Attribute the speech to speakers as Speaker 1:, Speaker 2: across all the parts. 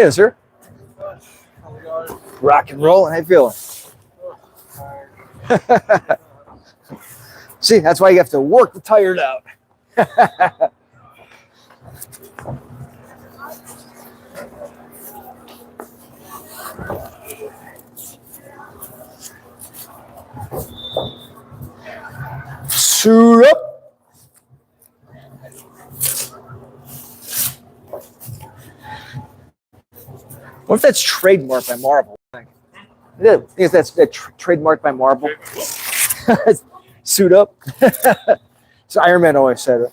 Speaker 1: Hey, sir. Rock and roll. How you feeling? See, that's why you have to work the tired out. Suit up. What if that's trademarked by Marvel? I think that's trademarked by Marvel. Suit up. So Iron Man always said it.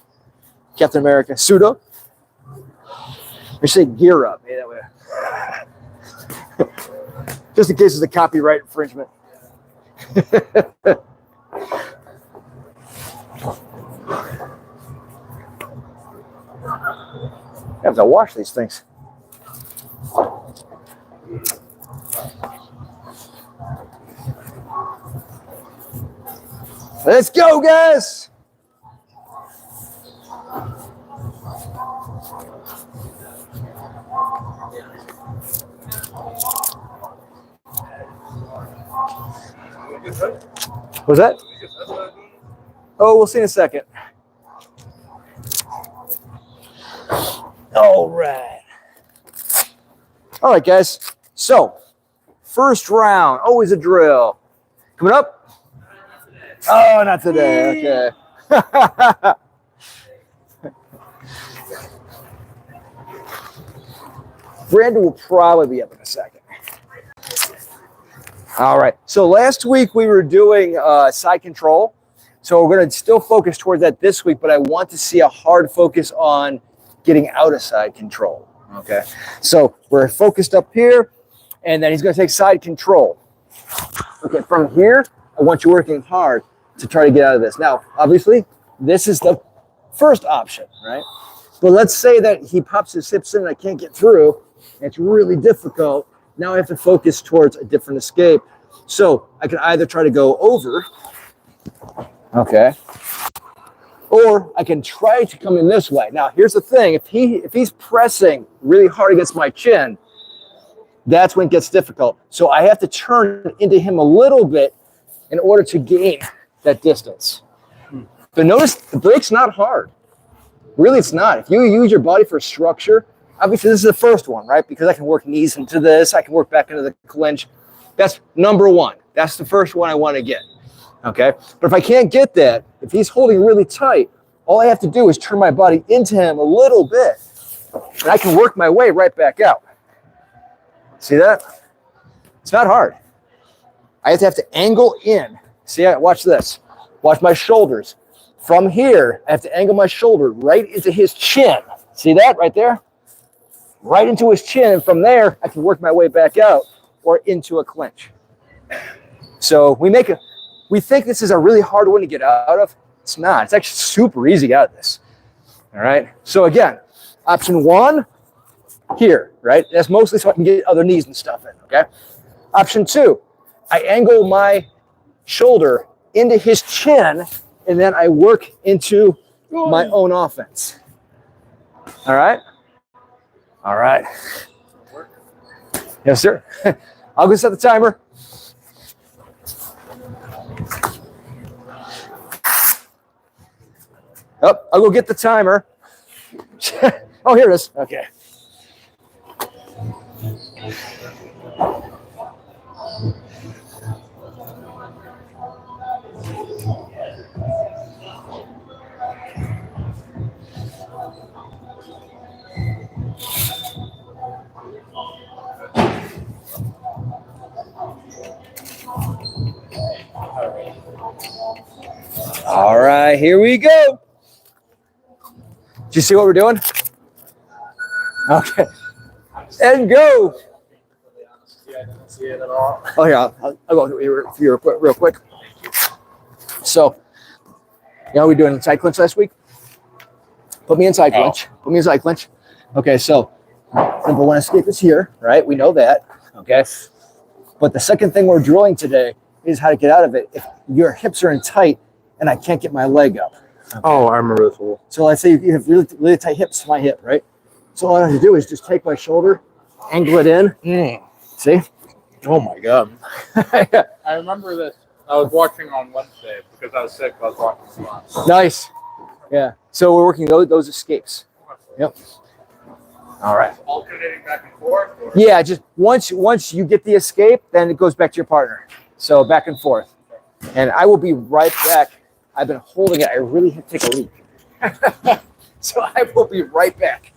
Speaker 1: Captain America, suit up. Or say gear up. Yeah, that way. Just in case it's a copyright infringement. I have to wash these things. Let's go, guys. What's that? Oh, we'll see in a second. All right. All right, guys. So, first round, always a drill. Coming up? Oh, not today. Okay. Brandon will probably be up in a second. All right. So last week we were doing side control. So we're going to still focus towards that this week, but I want to see a hard focus on getting out of side control. Okay. So we're focused up here, and then he's going to take side control. Okay. From here, I want you working hard to try to get out of this. Now, obviously, this is the first option, right? But let's say that he pops his hips in and I can't get through. It's really difficult. Now I have to focus towards a different escape. So I can either try to go over, okay, or I can try to come in this way. Now, here's the thing. If he's pressing really hard against my chin, that's when it gets difficult. So I have to turn into him a little bit in order to gain that distance. But notice the brake's not hard. Really, it's not. If you use your body for structure, obviously this is the first one, right? Because I can work knees into this. I can work back into the clinch. That's number one. That's the first one I want to get, okay? But if I can't get that, if he's holding really tight, all I have to do is turn my body into him a little bit, and I can work my way right back out. See that? It's not hard. I have to angle in. See, watch this. Watch my shoulders. From here, I have to angle my shoulder right into his chin. See that right there? Right into his chin. And from there, I can work my way back out or into a clinch. So we think this is a really hard one to get out of. It's not. It's actually super easy to get out of this. All right. So again, option one, here, right? That's mostly so I can get other knees and stuff in, okay? Option two, I angle my shoulder into his chin, and then I work into my own offense. All right? All right. Yes, sir. I'll go set the timer. Oh, I'll go get the timer. Oh, here it is. Okay. All right, here we go. Do you see what we're doing? Okay. And go.
Speaker 2: I don't see it at all.
Speaker 1: Oh, yeah. I'll go through here real quick. So, you know, we doing a side clinch last week? Put me in side clinch. Put me in side clinch. Okay, so number one escape is here, right? We know that. Okay. But the second thing we're drilling today is how to get out of it. If your hips are in tight and I can't get my leg up.
Speaker 2: Okay. Oh, I remember this one.
Speaker 1: So let's say you have really, really tight hips, my hip, right? So all I have to do is just take my shoulder angle it in. See?
Speaker 2: Oh my god.
Speaker 1: Yeah.
Speaker 2: I remember this. I was watching on Wednesday because I was sick. I was watching a
Speaker 1: Nice. Yeah. So we're working those escapes. Yep. All right.
Speaker 2: Alternating back and forth? Or?
Speaker 1: Yeah, just once you get the escape, then it goes back to your partner. So back and forth. And I will be right back. I've been holding it. I really have to take a leak. So I will be right back.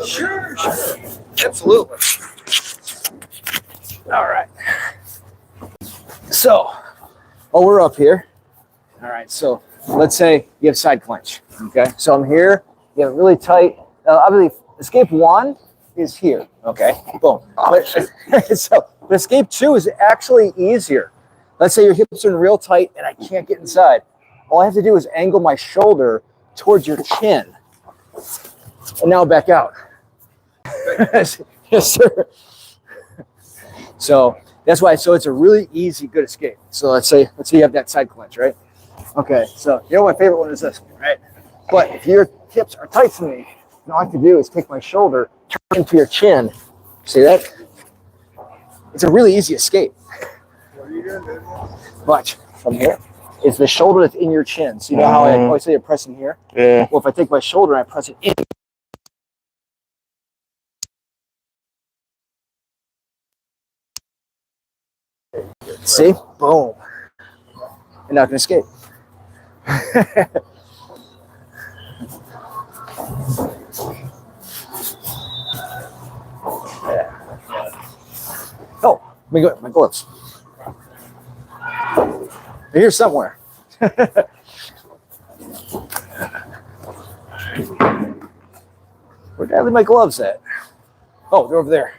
Speaker 1: Sure. Absolutely. All right. So, we're up here. All right. So, let's say you have side clench. Okay. So, I'm here. You have it really tight. Obviously, escape 1 is here. Okay. Boom. So, but escape 2 is actually easier. Let's say your hips are in real tight and I can't get inside. All I have to do is angle my shoulder towards your chin. And now back out. Yes, sir. So that's why. So it's a really easy, good escape. So let's say you have that side clench, right? Okay. So you know my favorite one is this one, right? But if your hips are tight to me, all I have to do is take my shoulder, turn into your chin. See that? It's a really easy escape.
Speaker 2: What are you doing?
Speaker 1: Watch from here. It's the shoulder that's in your chin. So you know how I always say you're pressing here?
Speaker 2: Yeah.
Speaker 1: Well, if I take my shoulder and I press it in. See? Boom. And now I can escape. Oh, let me go. My gloves. They're here somewhere. Where did I leave my gloves at? Oh, they're over there.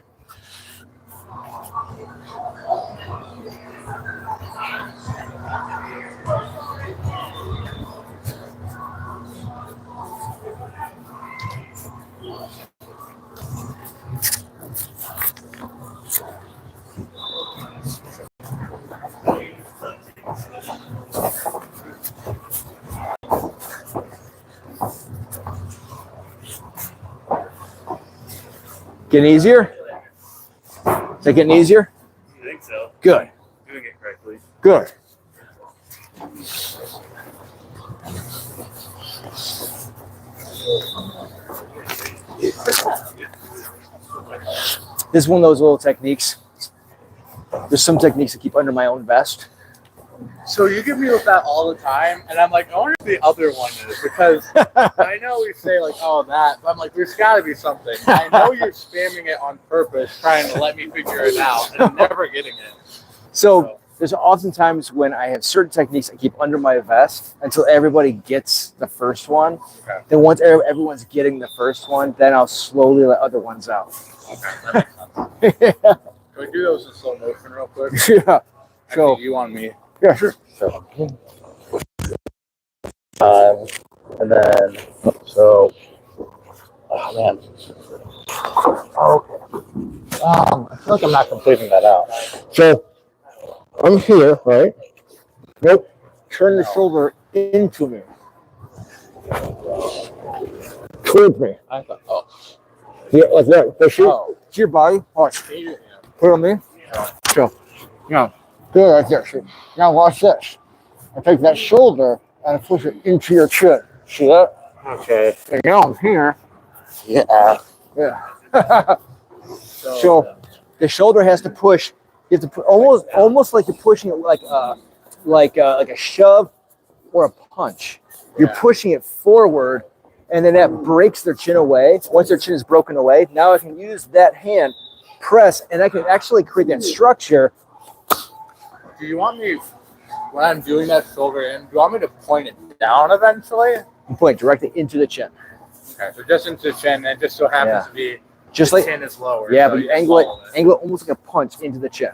Speaker 1: Getting easier? Is that getting easier?
Speaker 2: I think so.
Speaker 1: Good.
Speaker 2: Doing it correctly.
Speaker 1: Good. This is one of those little techniques. There's some techniques I keep under my own vest.
Speaker 2: So you give me with that all the time, and I'm like, I wonder if the other one is, because I know we say like, oh, that, but I'm like, there's got to be something. I know you're spamming it on purpose, trying to let me figure it out, and I'm never getting it.
Speaker 1: So there's oftentimes when I have certain techniques I keep under my vest until everybody gets the first one.
Speaker 2: Okay.
Speaker 1: Then once everyone's getting the first one, then I'll slowly let other ones out.
Speaker 2: Okay, that makes sense.
Speaker 1: Yeah.
Speaker 2: Can we do those in slow motion real quick?
Speaker 1: Yeah. So
Speaker 2: Actually, you on me.
Speaker 1: yeah, sure.
Speaker 3: So, and then, so, oh man. Okay. I feel like I'm not completing that out.
Speaker 1: So I'm here, right? Nope. Turn the shoulder into me. Towards me.
Speaker 3: I thought, oh.
Speaker 1: Yeah, like that. Push it.
Speaker 3: Oh.
Speaker 1: To your body. Watch.
Speaker 2: Can you-
Speaker 1: Put it on me. So, now, good right there. See? Now watch this. I take that shoulder and I push it into your chin. See that?
Speaker 3: Okay.
Speaker 1: And now I'm here.
Speaker 3: Yeah.
Speaker 1: Yeah. So the shoulder has to push. You have to put almost like you're pushing it like a shove or a punch. You're pushing it forward, and then that breaks their chin away. Once their chin is broken away, now I can use that hand, press, and I can actually create that structure.
Speaker 2: Do you want me, when I'm doing that shoulder in, do you want me to point it down eventually?
Speaker 1: And point directly into the chin.
Speaker 2: Okay, so just into the chin, and it just so happens to be
Speaker 1: Just
Speaker 2: the
Speaker 1: like
Speaker 2: chin is lower.
Speaker 1: yeah,
Speaker 2: so
Speaker 1: but
Speaker 2: you
Speaker 1: you angle it
Speaker 2: follow
Speaker 1: almost like a punch into the chin.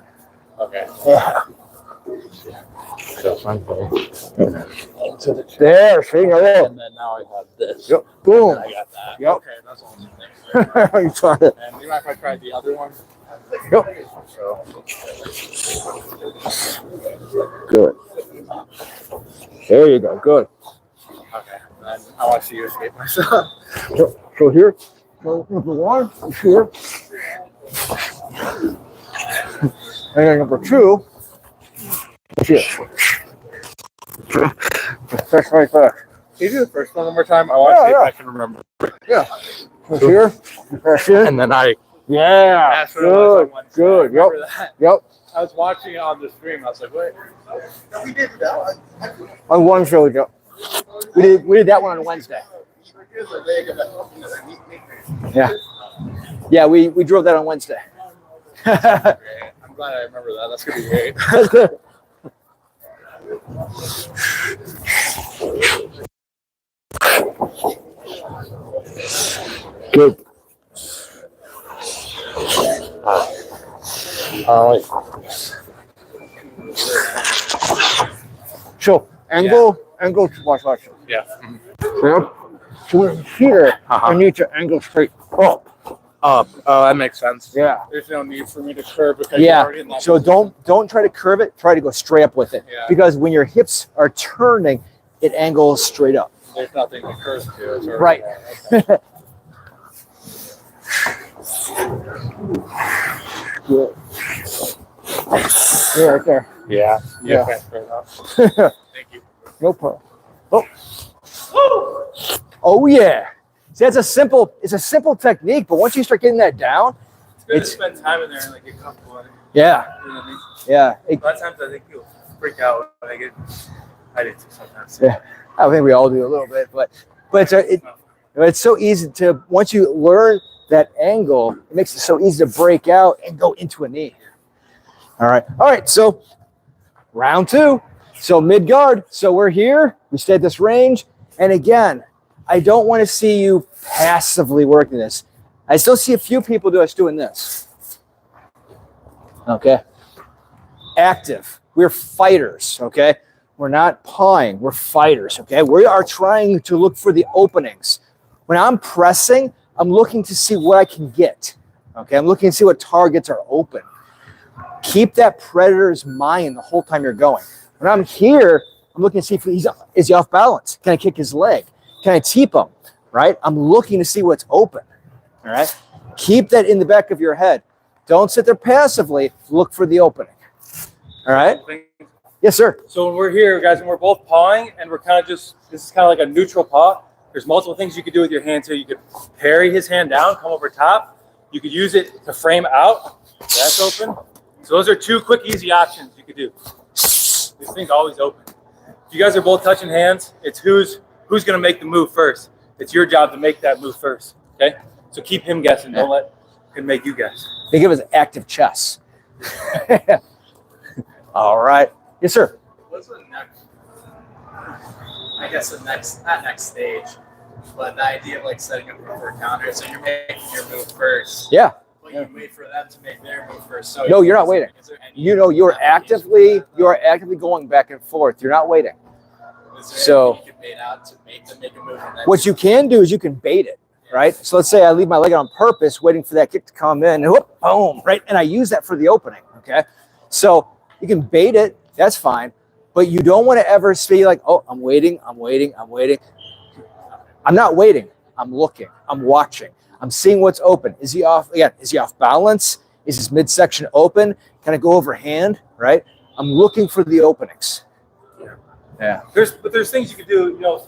Speaker 2: Okay.
Speaker 1: Yeah.
Speaker 3: So I'm going.
Speaker 1: There, see, now look.
Speaker 3: And then now I have this.
Speaker 1: Yep. Boom.
Speaker 3: I got that.
Speaker 1: Yep.
Speaker 2: Okay, that's awesome. Thanks.
Speaker 1: You tried it.
Speaker 2: And you mind if I try the other one?
Speaker 1: Yep.
Speaker 2: So,
Speaker 1: Good. There you go. Good.
Speaker 2: okay. And I want to see you escape myself.
Speaker 1: So here, so number one is here. And then number two is here. That's right there.
Speaker 2: Can you do the first one more time? I want to see if I can remember.
Speaker 1: Yeah. So here, press in.
Speaker 3: And then I.
Speaker 1: Yeah.
Speaker 2: That's what it was on
Speaker 1: Good.
Speaker 2: Wednesday.
Speaker 1: Good.
Speaker 2: I
Speaker 1: Yep.
Speaker 2: remember that.
Speaker 1: Yep.
Speaker 2: I was watching it on the stream. I was like, wait. We did that.
Speaker 1: On one show we go. We did that one on Wednesday. Yeah. Yeah, we drove that on Wednesday.
Speaker 2: I'm glad I remember that. That's going to be great.
Speaker 1: That's good. Good. So angle, watch.
Speaker 2: Yeah.
Speaker 1: Yep. So when here, I need to angle straight up.
Speaker 2: Up. Oh, that makes sense.
Speaker 1: Yeah.
Speaker 2: There's no need for me to curve because you're
Speaker 1: Yeah.
Speaker 2: already in that
Speaker 1: So
Speaker 2: position.
Speaker 1: don't try to curve it. Try to go straight up with it.
Speaker 2: Yeah.
Speaker 1: Because when your hips are turning, it angles straight up.
Speaker 2: There's nothing to curve to. It's already
Speaker 1: Right.
Speaker 2: there. Okay.
Speaker 1: Good. Yeah, right there.
Speaker 2: Yeah.
Speaker 1: Yeah.
Speaker 2: Okay, fair enough. Thank you.
Speaker 1: No problem. Oh yeah. See, it's a simple technique, but once you start getting that down,
Speaker 2: It's good
Speaker 1: It's-
Speaker 2: to spend time in there and like get comfortable in it.
Speaker 1: yeah,
Speaker 2: You know what I mean?
Speaker 1: yeah.
Speaker 2: A lot of times I think you'll freak out when I do too sometimes.
Speaker 1: Yeah. I think we all do a little bit, but it's so easy to once you learn that angle, it makes it so easy to break out and go into a knee. All right. So round two. So mid guard. So we're here. We stay at this range, and again, I don't want to see you passively working this. I still see a few people doing this. Okay. Active. We're fighters. Okay. We're not pawing. We're fighters. Okay. We are trying to look for the openings. When I'm pressing, I'm looking to see what I can get. Okay. I'm looking to see what targets are open. Keep that predator's mind the whole time you're going. When I'm here, I'm looking to see if is he off balance. Can I kick his leg? Can I teep him? Right? I'm looking to see what's open. All right. Keep that in the back of your head. Don't sit there passively. Look for the opening. All right. Yes, sir.
Speaker 4: So when we're here, guys, and we're both pawing, and we're kind of this is kind of like a neutral paw. There's multiple things you could do with your hands here. You could parry his hand down, come over top. You could use it to frame out. That's open. So those are two quick, easy options you could do. This thing's always open. If you guys are both touching hands, it's who's going to make the move first. It's your job to make that move first. Okay? So keep him guessing. Don't let him make you guess.
Speaker 1: Think of it as active chess. All right. Yes, sir.
Speaker 2: What's the next? I guess not next stage, but the idea of like setting up for a counter. So you're making your move first.
Speaker 1: Yeah.
Speaker 2: But you wait for them to make their move first. So
Speaker 1: No, you're not waiting.
Speaker 2: Is there any
Speaker 1: You're
Speaker 2: application for
Speaker 1: actively going back and forth. You're not waiting.
Speaker 2: Is there
Speaker 1: So-
Speaker 2: anything you can bait out to make them make a move? And then
Speaker 1: What you can do is you can bait it, right? So let's say I leave my leg on purpose, waiting for that kick to come in, and whoop, boom, right? And I use that for the opening, okay? So you can bait it, that's fine, but you don't want to ever be like, oh, I'm waiting. I'm not waiting. I'm looking. I'm watching. I'm seeing what's open. Is he off? Again, is he off balance? Is his midsection open? Can I go overhand, right? I'm looking for the openings. Yeah.
Speaker 4: But there's things you can do. You know,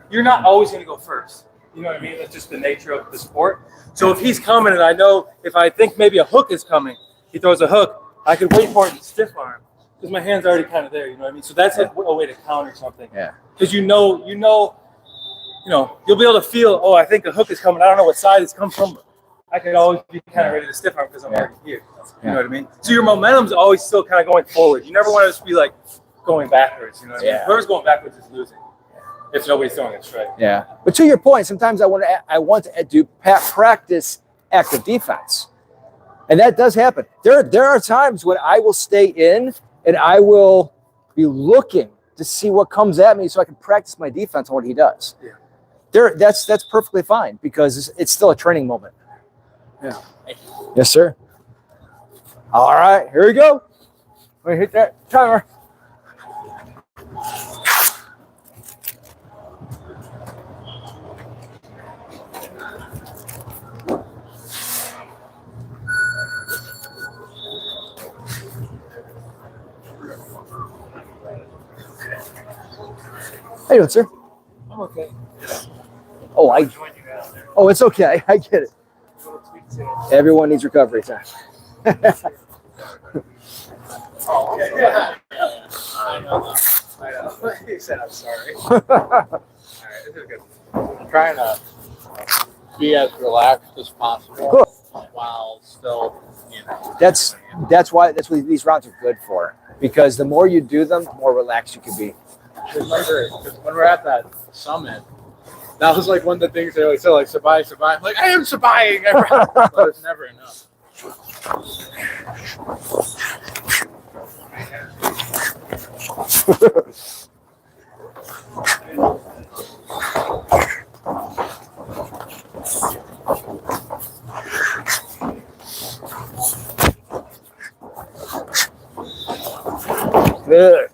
Speaker 4: you're not always going to go first. You know what I mean? That's just the nature of the sport. So if he's coming, and I know if I think maybe a hook is coming, he throws a hook, I could wait for it and stiff arm because my hand's already kind of there. You know what I mean? So that's a way to counter something.
Speaker 1: Yeah.
Speaker 4: Because you'll be able to feel. Oh, I think a hook is coming. I don't know what side it's come from. I could always be kind of ready to stiff arm because I'm already here. You know what I mean? So your momentum's always still kind of going forward. You never want to just be like going backwards. You know what I mean? Whoever's going backwards is losing. If nobody's throwing it straight.
Speaker 1: Yeah. But to your point, sometimes I want to do practice active defense. And that does happen. There are times when I will stay in and I will be looking to see what comes at me so I can practice my defense on what he does.
Speaker 4: Yeah.
Speaker 1: That's perfectly fine because it's still a training moment. Yeah. Yes, sir. All right, here we go. Let me hit that timer. How you doing, sir?
Speaker 2: I'm okay.
Speaker 1: Oh, it's okay. I get it. Everyone needs recovery time.
Speaker 2: Oh, okay. Yeah. I know. You said I'm sorry. All right, this is good. I'm trying to be as relaxed as possible while still,
Speaker 1: That's what these rounds are good for, because the more you do them, the more relaxed you can be.
Speaker 2: Remember, when we're at that summit, that was like one of the things they always say, like, sabai, sabai. I'm like, I am sabaying, but it's never enough.
Speaker 1: Good.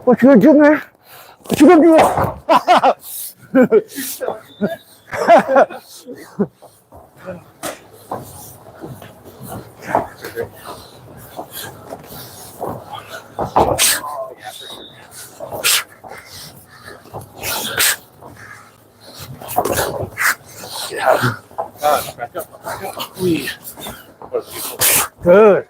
Speaker 1: What you gonna do, man? What you gonna do?
Speaker 2: Back up. We.
Speaker 1: Good.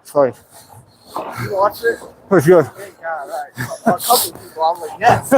Speaker 1: Sorry.
Speaker 2: You watch it?
Speaker 1: For sure.
Speaker 2: Thank God. Right. A couple people, I'm like, yes.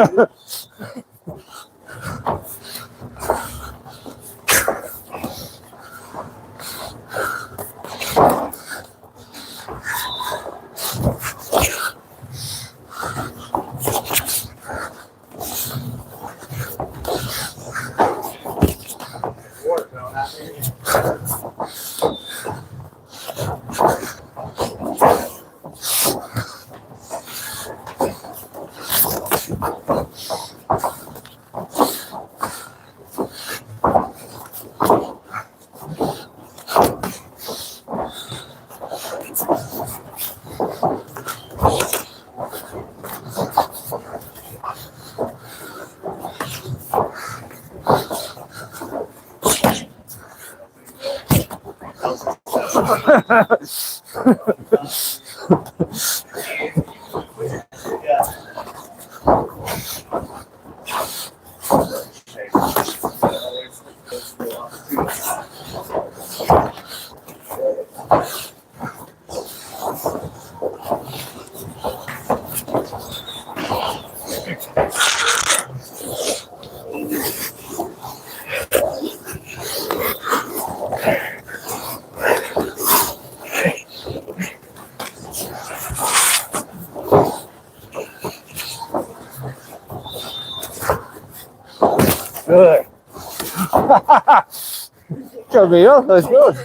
Speaker 1: Good. Camille, that's good.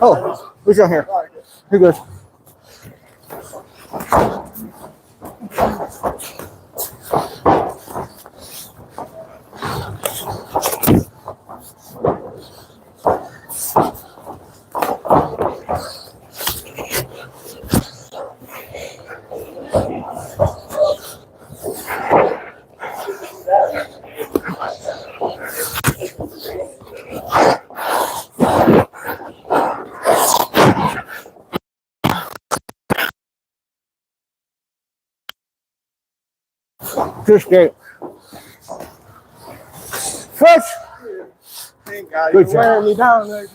Speaker 1: Oh, who's down here? You're good. Fish gate. Fish!
Speaker 2: Thank God.
Speaker 1: Good
Speaker 2: You're
Speaker 1: job.
Speaker 2: wearing me down like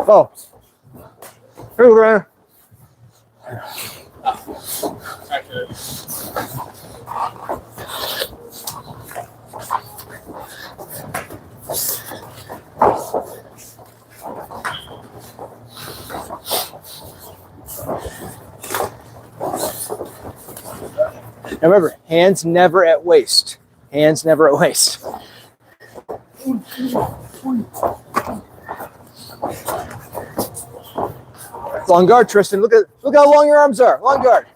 Speaker 1: Oh. Here we go. Now remember, hands never at waist. Hands never at waist. Long guard, Tristan. Look how long your arms are. Long guard.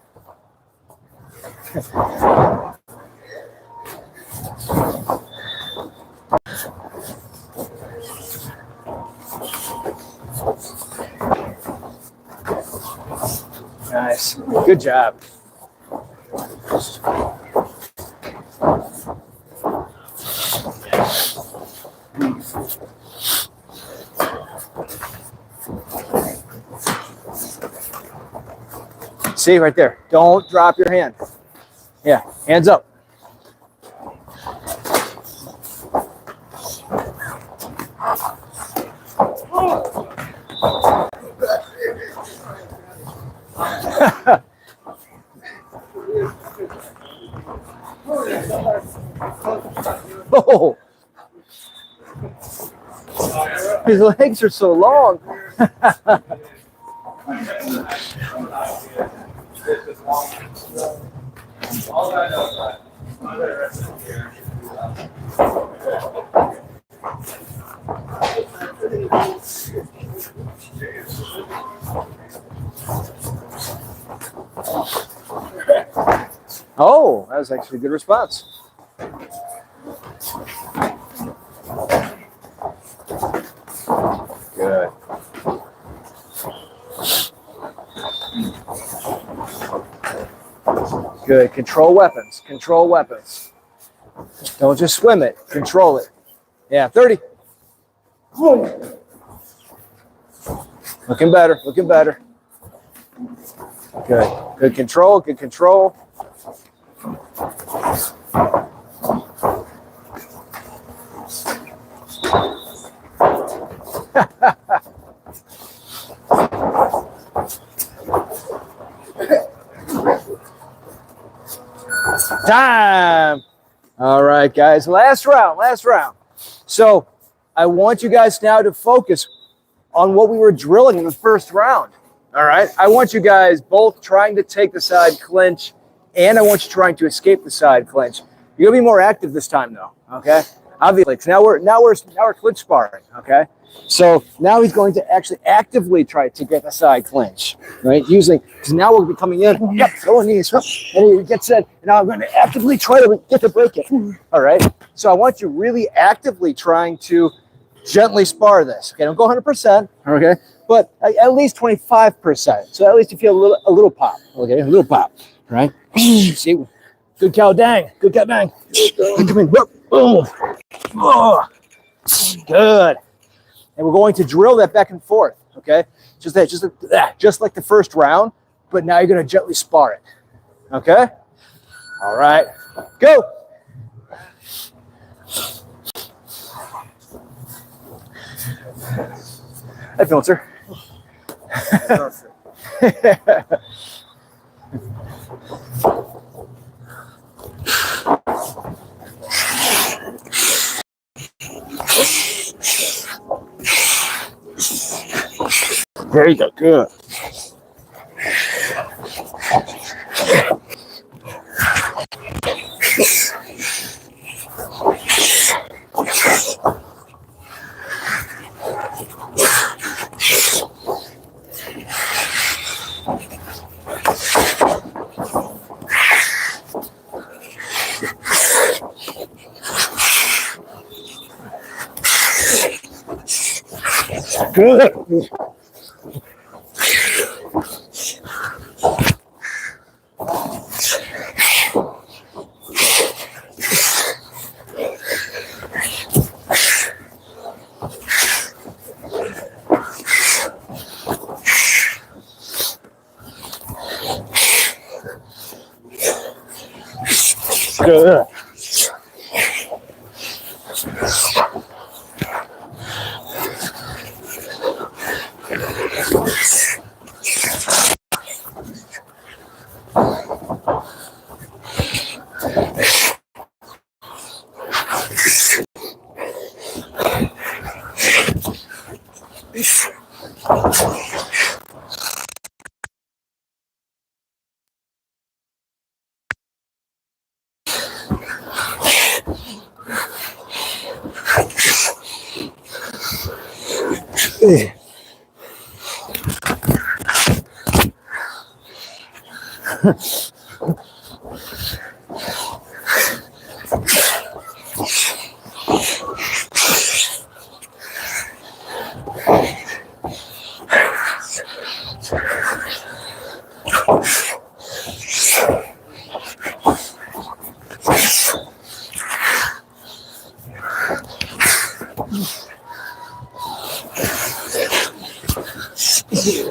Speaker 1: Nice. Good job. See right there. Don't drop your hand. Yeah, hands up. Oh, his legs are so long.
Speaker 2: All I know is that I'm gonna rest it here.
Speaker 1: Oh, that was actually a good response. Good. Good. Control weapons. Control weapons. Don't just swim it. Control it. Yeah, 30. Looking better. Looking better. Good. Good control. Good control. Time. All right, guys. Last round. Last round. So I want you guys now to focus on what we were drilling in the first round. All right. I want you guys both trying to take the side clinch, and I want you trying to escape the side clinch. You're gonna be more active this time, though. Okay. Obviously, 'cause now we're clinch sparring. Okay. So now he's going to actually actively try to get the side clinch, right? Using, because now we'll be coming in, yep, go knees, and he gets in, and now I'm going to actively try to get to break it. All right. So I want you really actively trying to gently spar this. Okay, don't go 100%. Okay, but at least 25%. So at least you feel a little pop. Okay, a little pop. Right? See, good cow, dang, good cow, dang. Come in, boom. Oh, good. And we're going to drill that back and forth, okay? Just like the first round, but now you're going to gently spar it, okay? All right, go. Hey, filter. There you go. Good. Good. Good.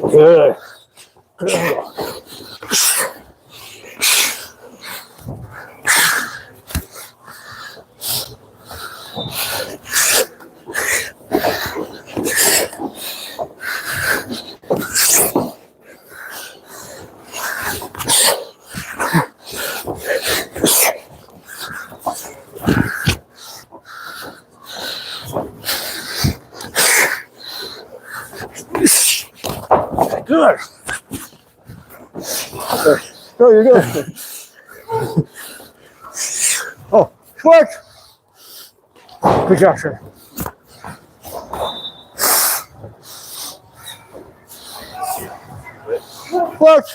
Speaker 1: Good. Good. Go, you're good. Oh, switch. Good job, sir. Switch.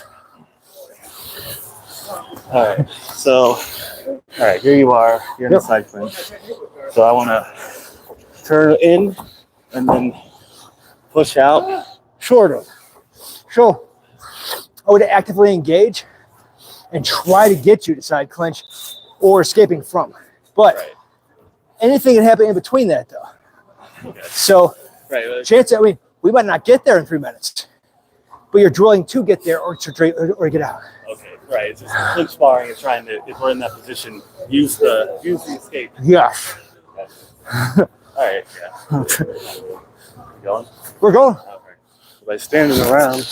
Speaker 3: All right. So, all right, here you are. You're in the side clinch. So I want to turn in and then push out.
Speaker 1: Sort of. So I would actively engage and try to get you to side clinch or escaping from. But anything can happen in between that, though. So chance, I mean, we might not get there in 3 minutes, but you're drilling to get there or to get out.
Speaker 3: Okay, right. It's just clinch sparring and trying to, if we're in that position, use the escape.
Speaker 1: Yes.
Speaker 3: All right. Yeah.
Speaker 1: Okay.
Speaker 3: Going?
Speaker 1: We're going.
Speaker 3: Okay. So by standing around.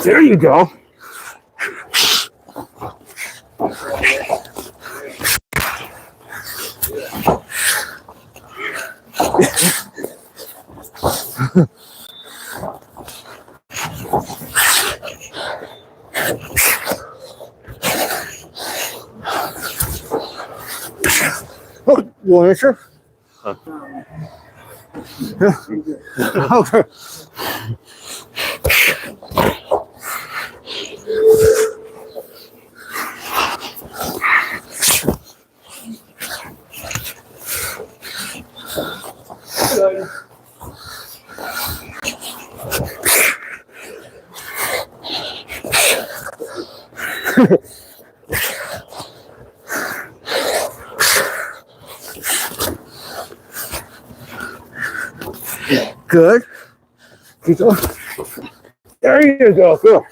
Speaker 1: There you go. Oh, you want to answer? Yeah. Okay. Good. Keep going. There you go. Good.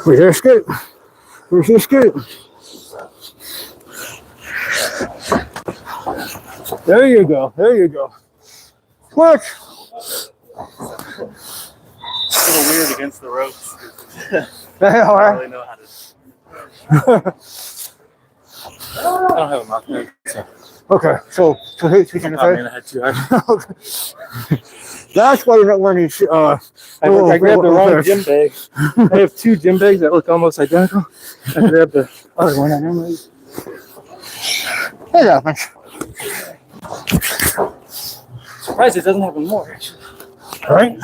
Speaker 1: Where's your scoop? Where's your scoop? There you go. There you go. Switch.
Speaker 3: It's a little weird against the ropes.
Speaker 1: All
Speaker 3: I don't
Speaker 1: right.
Speaker 3: really know how to. I don't have a mouth guard, so.
Speaker 1: Okay. So who's going to
Speaker 3: I mean, I had two.
Speaker 1: Okay. That's why you're not wearing these.
Speaker 4: I grabbed the wrong gym bag. I have two gym bags that look almost identical. I grabbed the other one. I normally.
Speaker 1: It happens.
Speaker 4: Surprised it doesn't happen more, actually.
Speaker 1: All right.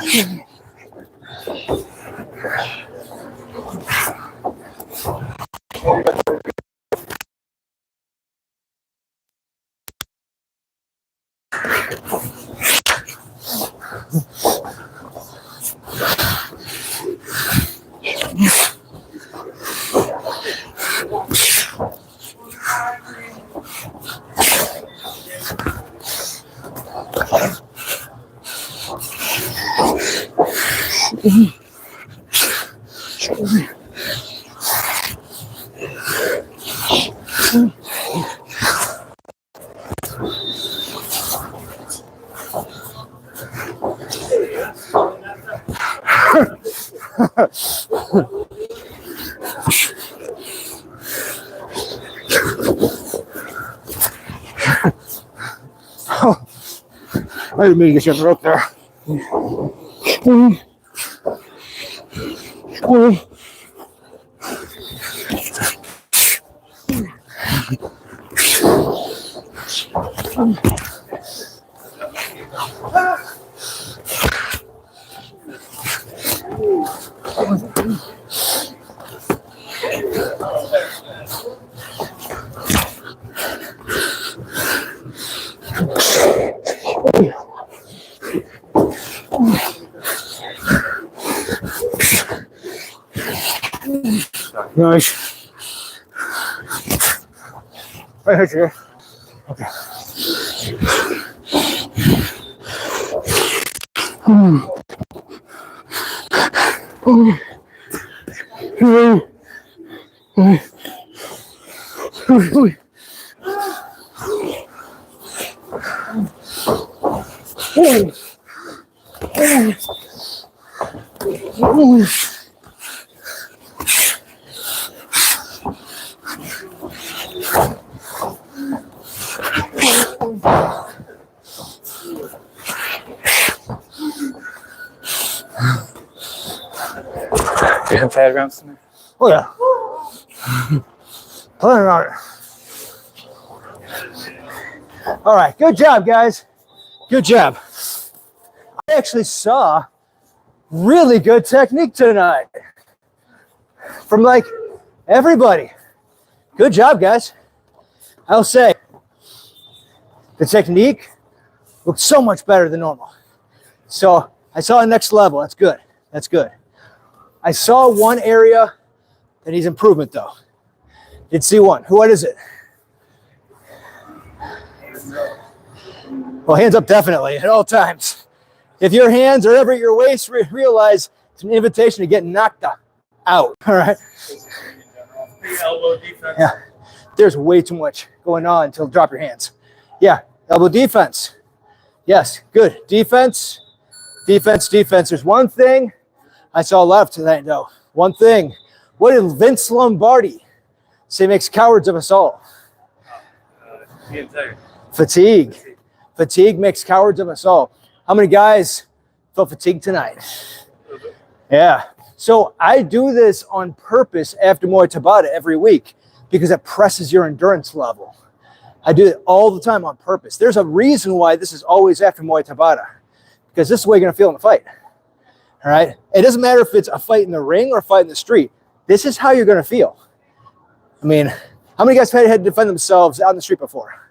Speaker 1: I didn't mean to get you up there. Nice. Right here. Okay.
Speaker 4: You have diagrams to me?
Speaker 1: Oh yeah. Playing on it. All right, good job, guys. Good job. I actually saw really good technique tonight from like everybody. Good job, guys. I'll say the technique looked so much better than normal. So I saw a next level. That's good. That's good. I saw one area that needs improvement, though. Did see one. What is it? Well, hands up definitely at all times. If your hands are ever at your waist, realize it's an invitation to get knocked out. All right?
Speaker 4: Elbow defense.
Speaker 1: Yeah. There's way too much going on until drop your hands. Yeah. Elbow defense. Yes. Good. Defense. Defense. Defense. There's one thing I saw left tonight, though. One thing. What did Vince Lombardi say makes cowards of us all? Fatigue. Fatigue makes cowards of us all. How many guys felt fatigued tonight? Yeah. So I do this on purpose after Muay Tabata every week because it presses your endurance level. I do it all the time on purpose. There's a reason why this is always after Muay Tabata, because this is the way you're going to feel in the fight. All right? It doesn't matter if it's a fight in the ring or a fight in the street. This is how you're going to feel. I mean, how many guys had to defend themselves out in the street before?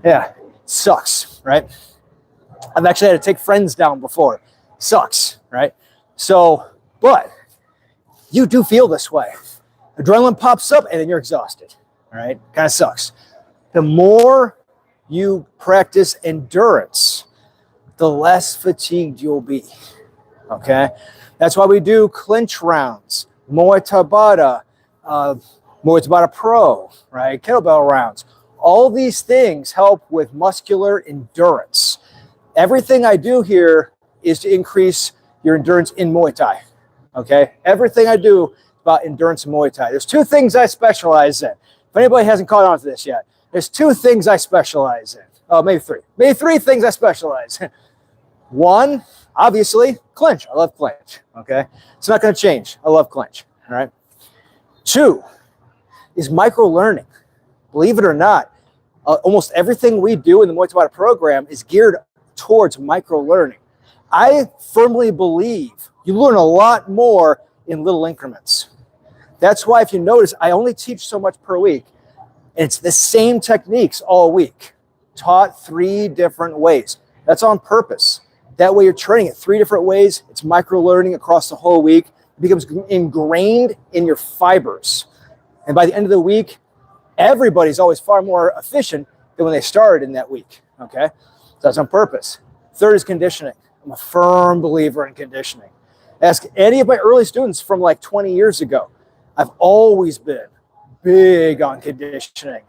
Speaker 1: Yeah. Sucks, right? I've actually had to take friends down before. Sucks, right? So, but you do feel this way. Adrenaline pops up and then you're exhausted, all right? Kind of sucks. The more you practice endurance, the less fatigued you'll be, okay? That's why we do clinch rounds, Muay Tabata, Muay Tabata Pro, right? Kettlebell rounds. All these things help with muscular endurance. Everything I do here is to increase your endurance in Muay Thai, okay? Everything I do is about endurance in Muay Thai. There's two things I specialize in. If anybody hasn't caught on to this yet, there's two things I specialize in. Oh, maybe three. Maybe three things I specialize in. One, obviously, clinch. I love clinch, okay? It's not going to change. I love clinch, all right? Two is micro-learning. Believe it or not, almost everything we do in the Muay Tabata program is geared towards micro-learning. I firmly believe you learn a lot more in little increments. That's why, if you notice, I only teach so much per week. And it's the same techniques all week, taught 3 different ways. That's on purpose. That way you're training it 3 different ways. It's micro-learning across the whole week. It becomes ingrained in your fibers. And by the end of the week, everybody's always far more efficient than when they started in that week, okay? So that's on purpose. Third is conditioning. I'm a firm believer in conditioning. Ask any of my early students from like 20 years ago. I've always been big on conditioning.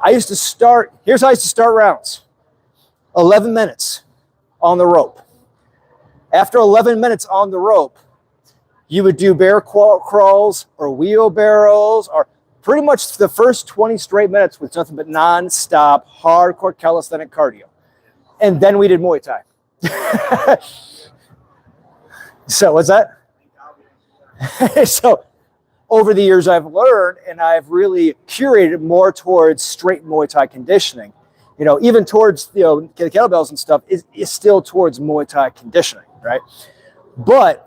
Speaker 1: I used to start, here's how I used to start rounds. 11 minutes on the rope. After 11 minutes on the rope, you would do bear crawls or wheelbarrows or pretty much the first 20 straight minutes with nothing but non-stop, hardcore calisthenic cardio. And then we did Muay Thai. So what's that? So over the years I've learned and I've really curated more towards straight Muay Thai conditioning. You know, even towards, the kettlebells and stuff is still towards Muay Thai conditioning, right? But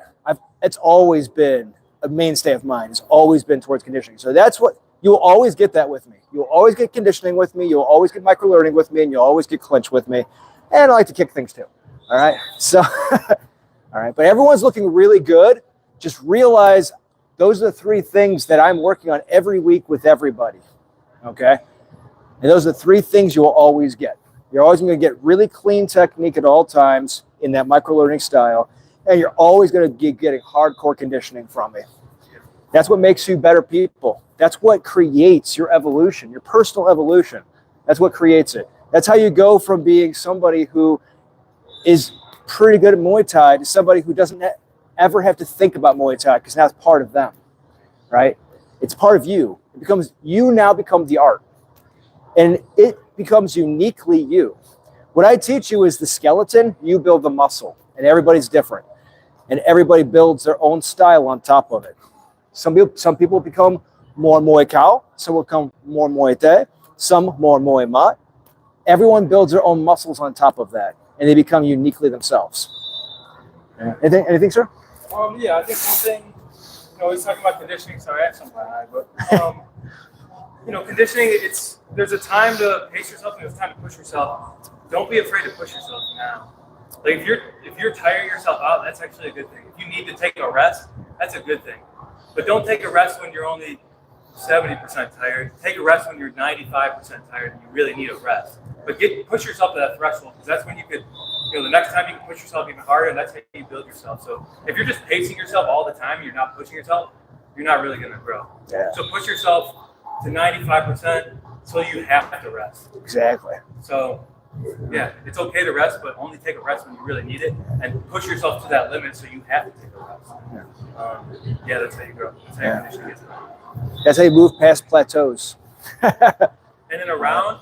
Speaker 1: it's always been a mainstay of mine. It's always been towards conditioning. So that's what you'll always get that with me. You'll always get conditioning with me. You'll always get micro learning with me, and you'll always get clinch with me. And I like to kick things too. All right. So, all right. But everyone's looking really good. Just realize those are the 3 things that I'm working on every week with everybody. Okay. And those are the 3 things you'll always get. You're always going to get really clean technique at all times in that micro learning style. And you're always going to be getting hardcore conditioning from me. That's what makes you better people. That's what creates your evolution, your personal evolution. That's what creates it. That's how you go from being somebody who is pretty good at Muay Thai to somebody who doesn't ever have to think about Muay Thai because now it's part of them, right? It's part of you. It becomes, you now become the art. And it becomes uniquely you. What I teach you is the skeleton, you build the muscle. And everybody's different. And everybody builds their own style on top of it. Some people become more Muay Khao, some will become more Muay Thai, some more Muay Mat. Everyone builds their own muscles on top of that. And they become uniquely themselves. Yeah. Anything, sir?
Speaker 4: Yeah, I think one thing, he's talking about conditioning, sorry, I have some eye, but, conditioning, there's a time to pace yourself and there's a time to push yourself. Don't be afraid to push yourself now. Like, if you're tiring yourself out, that's actually a good thing. If you need to take a rest, that's a good thing. But don't take a rest when you're only 70% tired. Take a rest when you're 95% tired and you really need a rest. But push yourself to that threshold, because that's when you could, the next time you can push yourself even harder, and that's how you build yourself. So if you're just pacing yourself all the time, you're not pushing yourself, you're not really going to grow.
Speaker 1: Yeah.
Speaker 4: So push yourself to 95% so you have to rest.
Speaker 1: Exactly.
Speaker 4: So, yeah, it's okay to rest, but only take a rest when you really need it, and push yourself to that limit so you have to take a rest. Yeah, that's how you grow. That's how you condition gets better.
Speaker 1: That's how you move past plateaus.
Speaker 4: And in a round,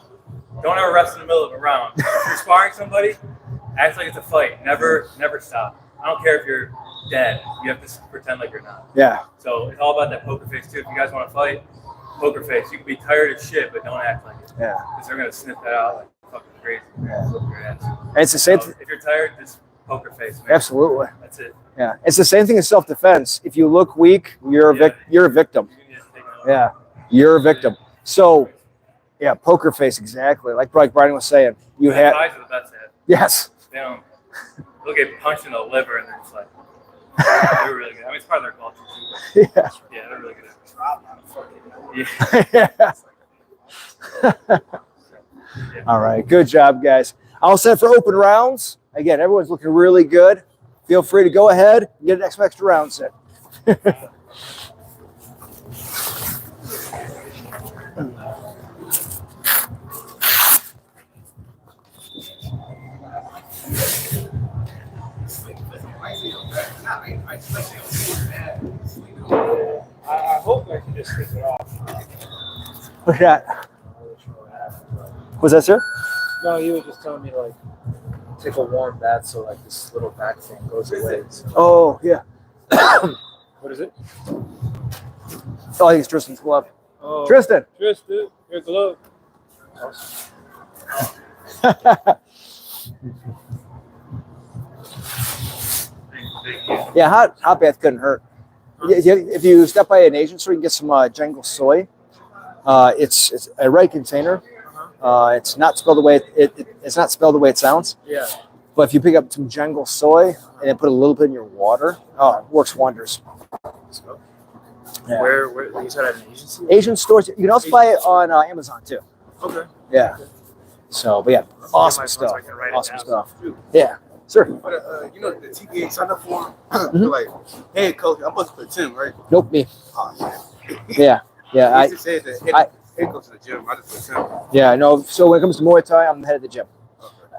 Speaker 4: don't ever rest in the middle of a round. If you're sparring somebody, act like it's a fight. Never stop. I don't care if you're dead. You have to pretend like you're not.
Speaker 1: Yeah.
Speaker 4: So it's all about that poker face too. If you guys want to fight, poker face. You can be tired as shit, but don't act like it. Yeah. Because they're gonna sniff that out like fucking crazy.
Speaker 1: Yeah.
Speaker 4: Your ass.
Speaker 1: And it's the same.
Speaker 4: If you're tired, just poker face, man.
Speaker 1: Absolutely.
Speaker 4: That's it.
Speaker 1: Yeah. It's the same thing as self-defense. If you look weak, you're a victim. Yeah. You're a victim. So, yeah, poker face, exactly. Like Brian was saying, you have.
Speaker 4: Guys are the best at it.
Speaker 1: Yes.
Speaker 4: They'll get punched in the liver and they're just like, they're really good. I mean, it's part of their culture too.
Speaker 1: Yeah.
Speaker 4: Yeah, they're really good at it. Yeah.
Speaker 1: All right. Good job, guys. All set for open rounds. Again, everyone's looking really good. Feel free to go ahead and get an extra round set.
Speaker 4: I hope I can just take it off.
Speaker 1: What's that? Was that, sir?
Speaker 5: No, you were just telling me to like take a warm bath so like this little back thing goes away. So.
Speaker 1: Oh, yeah.
Speaker 5: What is it?
Speaker 1: Oh, I think it's Tristan's glove.
Speaker 5: Oh,
Speaker 1: Tristan.
Speaker 5: Tristan, your glove.
Speaker 1: Yeah, hot bath couldn't hurt. If you step by an Asian store, you can get some jungle soy. It's a red container. It's not spelled the way it's not spelled the way it sounds.
Speaker 5: Yeah.
Speaker 1: But if you pick up some jungle soy and then put a little bit in your water, oh, it works wonders. Yeah.
Speaker 5: Where you said at an agency?
Speaker 1: Asian stores. You can also buy it on Amazon too.
Speaker 5: Okay.
Speaker 1: Yeah. So, but yeah, awesome stuff. Awesome stuff. Yeah. Sure.
Speaker 6: But the TPA sign up form, they're like, hey, coach, I'm supposed to put Tim, right?
Speaker 1: Nope, me.
Speaker 6: Oh,
Speaker 1: Yeah. Yeah.
Speaker 6: I used to say that head coach of the gym. I just put Tim.
Speaker 1: Yeah. No. So when it comes to Muay Thai, I'm the head of the gym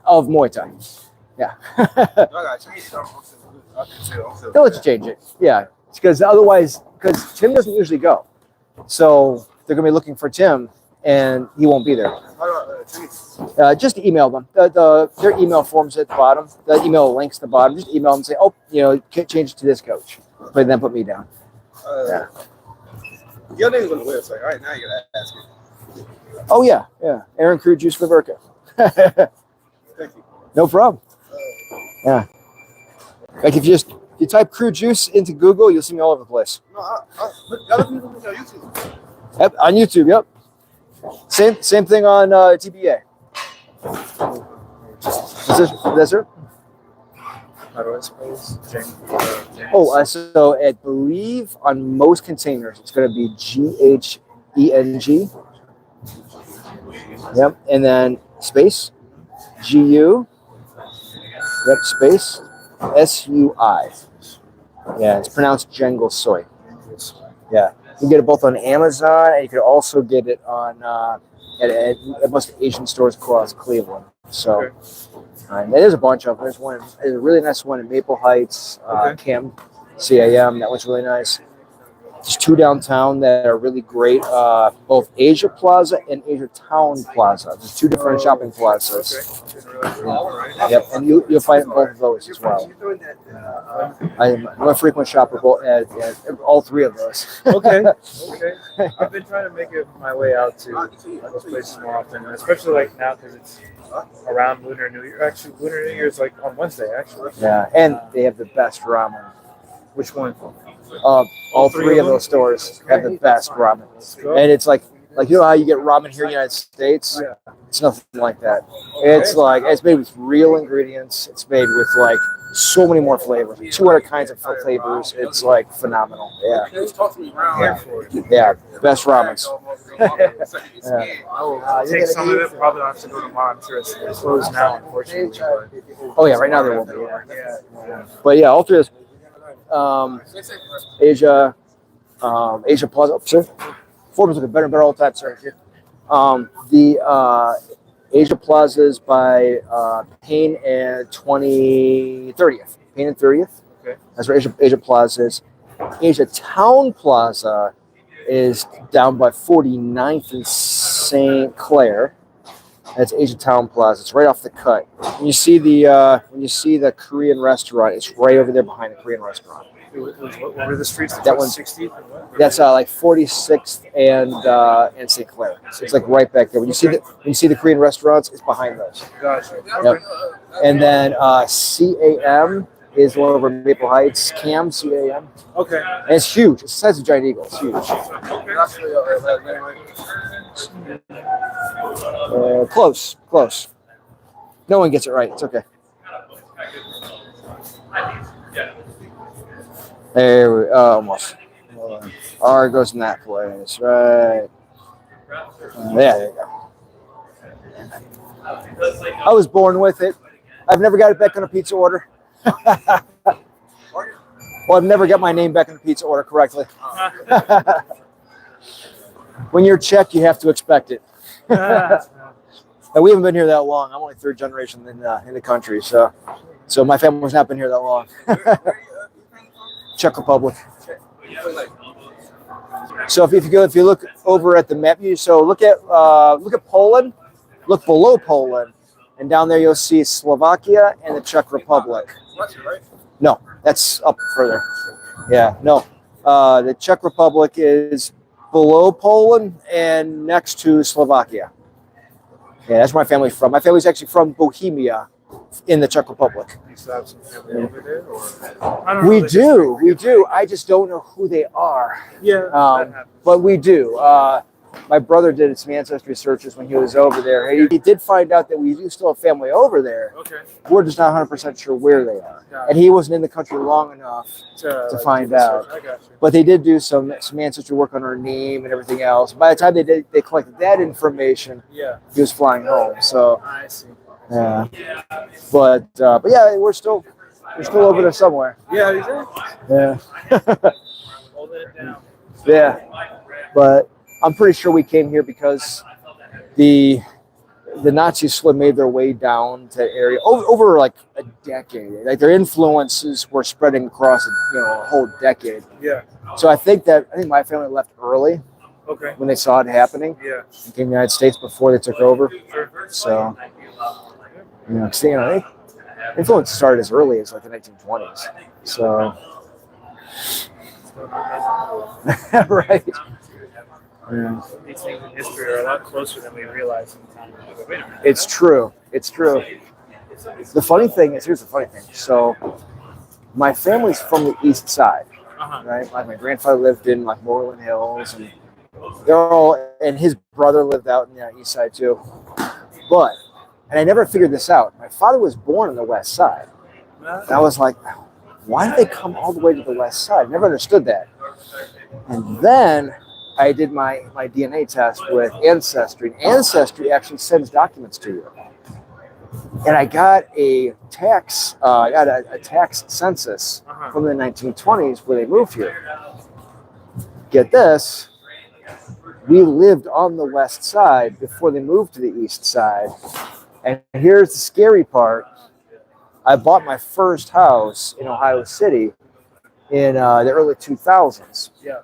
Speaker 1: of Muay Thai. Yeah.
Speaker 6: I got to change it.
Speaker 1: They'll let you change it. Yeah. Because otherwise, because Tim doesn't usually go, so they're gonna be looking for Tim, and he won't be there.
Speaker 6: How do I change?
Speaker 1: Just email them. Their email forms at the bottom. The email links at the bottom. Just email them and say, oh, can't change it to this coach, but then put me down. Yeah.
Speaker 6: Your name's on the website. All right, now you gotta ask me.
Speaker 1: Oh yeah, yeah. Aaron Crew Juice Veverka.
Speaker 6: Thank you.
Speaker 1: No problem. Yeah. Like if you just If you type Crew Juice into Google, you'll see me all over the place.
Speaker 6: No, other people look on YouTube.
Speaker 1: Yep, on YouTube. Yep. Same thing on TBA. That's it.
Speaker 5: How do I suppose?
Speaker 1: Oh, so I believe on most containers it's going to be GHENG. Yep, and then space GU. Yep, space SUI. Yeah, it's pronounced Jangle Soy. Yeah, you can get it both on Amazon, and you can also get it on at most Asian stores across Cleveland. So, there's a bunch of them. There's a really nice one in Maple Heights, CAM. That one's really nice. There's 2 downtown that are really great, both Asia Plaza and Asia Town Plaza. There's 2 different shopping plazas. Yep, and you'll find both of those as well. I'm a frequent shopper at all 3 of those.
Speaker 5: Okay. I've been trying to make it my way out to those places more often, especially like now because it's around Lunar New Year. Actually, Lunar New Year is like on Wednesday, actually.
Speaker 1: Yeah, and they have the best ramen.
Speaker 5: Which one?
Speaker 1: All 3 of those stores have the best ramen, and it's like you know how you get ramen here in the United States. It's nothing like that. It's like it's made with real ingredients. It's made with like so many more flavors, 200 kinds of flavors. It's like phenomenal. Yeah, best ramens.
Speaker 5: Take some of it. Probably don't have to go tomorrow. I'm sure it's closed now, unfortunately.
Speaker 1: Oh yeah, right now there will be. Yeah. But yeah, all 3 of those. Asia Plaza. Sir, Forbes looking better and better all the time, sir. The Asia Plazas by Payne and 30th. Payne and 30th.
Speaker 5: Okay.
Speaker 1: That's where Asia Plaza is. Asia Town Plaza is down by 49th and St. Clair. That's Asia Town Plaza. It's right off the cut. When you see the Korean restaurant, it's right over there behind the Korean restaurant.
Speaker 5: What were the streets?
Speaker 1: That one.
Speaker 5: 60th.
Speaker 1: That's like 46th and St. Clair. So it's like right back there. When you see the Korean restaurants, it's behind those.
Speaker 5: Gotcha.
Speaker 1: Yep. And then CAM is one over Maple Heights. CAM.
Speaker 5: Okay.
Speaker 1: And it's huge. It's the size of a giant eagle. It's huge. Close. No one gets it right. It's okay. There we almost. R goes in that place, right? There you go. I was born with it. I've never got it back on a pizza order. Well, I've never got my name back on the pizza order correctly. When you're Czech, you have to expect it. And we haven't been here that long. I'm only 3rd generation in the country, so my family's not been here that long. Czech Republic. So if you look over at the map, look at Poland, look below Poland, and down there you'll see Slovakia and the Czech Republic. No, that's up further. Yeah, no. The Czech Republic is below Poland and next to Slovakia. Yeah, that's where my family's from. My family's actually from Bohemia in the Czech Republic.
Speaker 5: You still have some family over there? Or? I don't know,
Speaker 1: We do. I just don't know who they are.
Speaker 5: Yeah,
Speaker 1: but we do. My brother did some ancestry searches when he was over there. He did find out that we do still have family over there.
Speaker 5: Okay.
Speaker 1: We're just not 100% sure where they are. And he wasn't in the country long enough to find out.
Speaker 5: I got you.
Speaker 1: But they did do some ancestry work on her name and everything else. By the time they collected that information, he was flying home. So
Speaker 5: I see.
Speaker 1: yeah. But yeah, we're still over there somewhere.
Speaker 5: Yeah, he's there.
Speaker 1: Yeah.
Speaker 5: Holding it down.
Speaker 1: Yeah. But I'm pretty sure we came here because the Nazis made their way down to the area over like a decade. Like their influences were spreading across a whole decade.
Speaker 5: Yeah.
Speaker 1: So I think my family left early.
Speaker 5: Okay.
Speaker 1: When they saw it happening.
Speaker 5: Yeah.
Speaker 1: They came to the United States before they took over. So influence started as early as like the 1920s. So right. Yeah.
Speaker 5: These things in history are a lot closer than we realize sometimes.
Speaker 1: It's true. The funny thing is, here's the funny thing. So my family's from the east side,
Speaker 2: Uh-huh.
Speaker 1: right? Like my grandfather lived in like Moreland Hills, and they're all, and his brother lived out in the east side too. But, and I never figured this out. My father was born on the west side. And I was like, why did they come all the way to the west side? Never understood that. And then I did my DNA test with Ancestry. And Ancestry actually sends documents to you. And I got a tax census from the 1920s where they moved here. Get this, we lived on the west side before they moved to the east side. And here's the scary part. I bought my first house in Ohio City in the early 2000s.
Speaker 2: Yeah.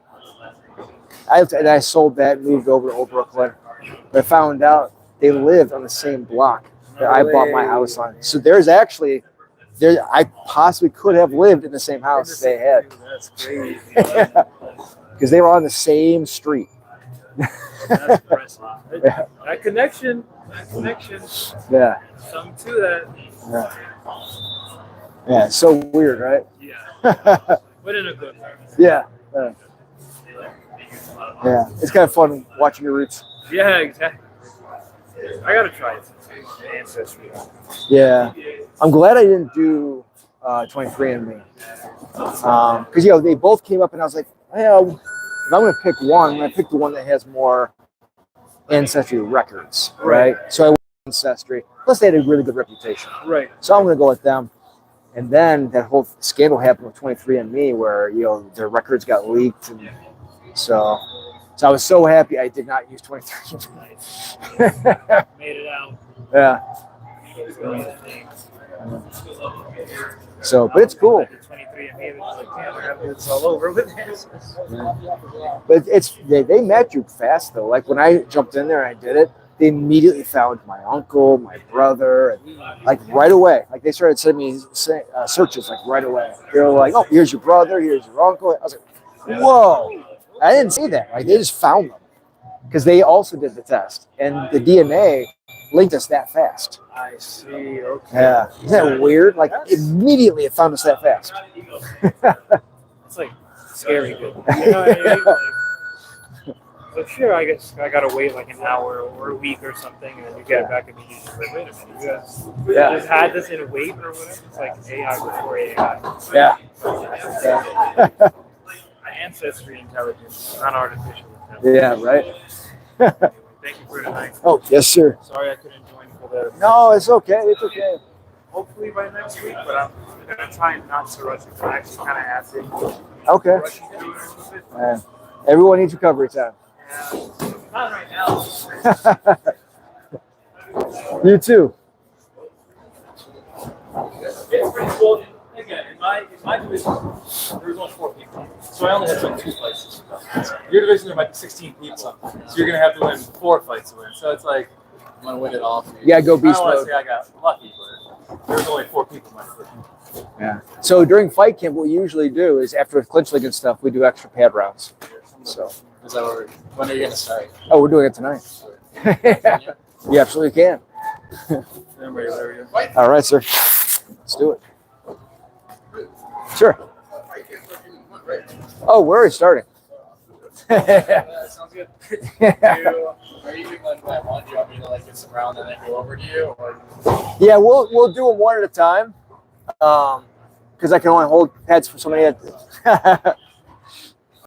Speaker 1: I sold that, moved over to Old Brooklyn. But I found out they lived on the same block that I bought my house on. So I possibly could have lived in the same house they had.
Speaker 2: That's crazy.
Speaker 1: Because they were on the same street.
Speaker 2: That's impressive.
Speaker 1: Yeah.
Speaker 2: That connection.
Speaker 1: Yeah.
Speaker 2: Something to that.
Speaker 1: Yeah. Yeah, it's so weird, right?
Speaker 2: Yeah. But in a good way.
Speaker 1: Yeah. Yeah. It's kind of fun watching your roots.
Speaker 2: Yeah, exactly. I gotta try it. Ancestry.
Speaker 1: Yeah. I'm glad I didn't do 23andMe. Because, they both came up and I was like, well, if I'm going to pick one, I'm going to pick the one that has more Ancestry records, right? So I went with Ancestry. Plus, they had a really good reputation.
Speaker 2: Right.
Speaker 1: So I'm going to go with them. And then that whole scandal happened with 23andMe where, their records got leaked. And so I was so happy I did not use 23andMe.
Speaker 2: Made it out.
Speaker 1: Yeah. So, but it's cool.
Speaker 2: 23andMe was like, damn, it's all over with this.
Speaker 1: But they met you fast though. Like when I jumped in there and I did it, they immediately found my uncle, my brother, and like right away. Like they started sending me searches like right away. They were like, "Oh, here's your brother, here's your uncle." I was like, "Whoa!" I didn't see that. Like they just found them because they also did the test, and the DNA linked us that fast.
Speaker 2: I see. Okay.
Speaker 1: Yeah, isn't that weird? Like immediately it found us that fast.
Speaker 2: It's like scary good. You know what I mean? Like, sure, I guess I gotta wait like an hour or a week or something, and then you get it back immediately. Like, wait a minute, you guys just had this in a wait or whatever. It's like AI before AI.
Speaker 1: Yeah.
Speaker 2: Ancestry intelligence, not artificial intelligence.
Speaker 1: Yeah. Right.
Speaker 2: Thank you for tonight.
Speaker 1: Oh yes, sir.
Speaker 2: Sorry I couldn't join for the.
Speaker 1: No, it's okay. It's okay.
Speaker 2: Hopefully by next week, but I'm gonna try not to rush it. I'm actually kind of acid.
Speaker 1: Okay.
Speaker 2: Rushing through it a little bit.
Speaker 1: Everyone needs recovery time.
Speaker 2: Not right now.
Speaker 1: You too.
Speaker 4: It's pretty cool. Again, in my division, there was only 4 people. So I only had to win 2 fights. Your division, there might be 16 people. So you're going to have to win 4 fights to win. So it's like,
Speaker 2: I'm gonna win it all.
Speaker 1: Yeah, go
Speaker 4: I
Speaker 1: beast
Speaker 4: don't want to
Speaker 1: mode.
Speaker 4: say I got lucky, but there was only 4 people in my division.
Speaker 1: Yeah. So during fight camp, what we usually do is after clinch league and stuff, we do extra pad rounds. So.
Speaker 2: Is that what when are you gonna start?
Speaker 1: Oh, we're doing it tonight. You absolutely can. All right, sir. Let's do it. Sure. Oh, we're already starting.
Speaker 2: Sounds good. Are you like that one? Do you want me to like get some round and then go over to you? Or?
Speaker 1: Yeah, we'll do them one at a time. Because I can only hold pads for so many.